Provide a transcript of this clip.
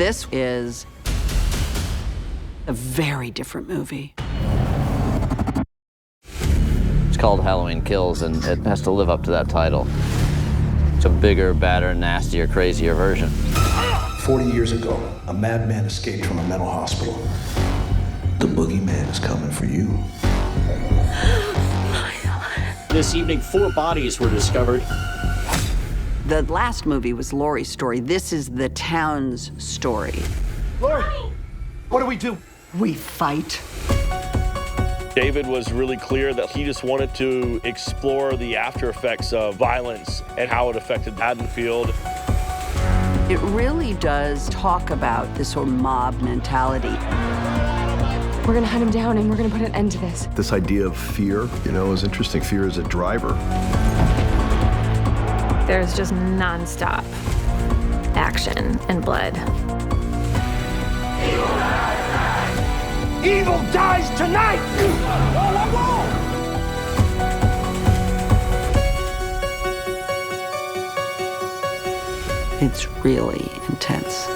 This is a very different movie. It's called Halloween Kills, and it has to live up to that title. It's a bigger, badder, nastier, crazier version. 40 years ago, a madman escaped from a mental hospital. The boogeyman is coming for you. This evening, 4 bodies were discovered. The last movie was Laurie's story. This is the town's story. Laurie, what do we do? We fight. David was really clear that he just wanted to explore the after effects of violence and how it affected Haddonfield. It really does talk about this sort of mob mentality. We're gonna hunt him down and we're gonna put an end to this. This idea of fear, is interesting. Fear is a driver. There's just nonstop action and blood. Evil dies tonight! It's really intense.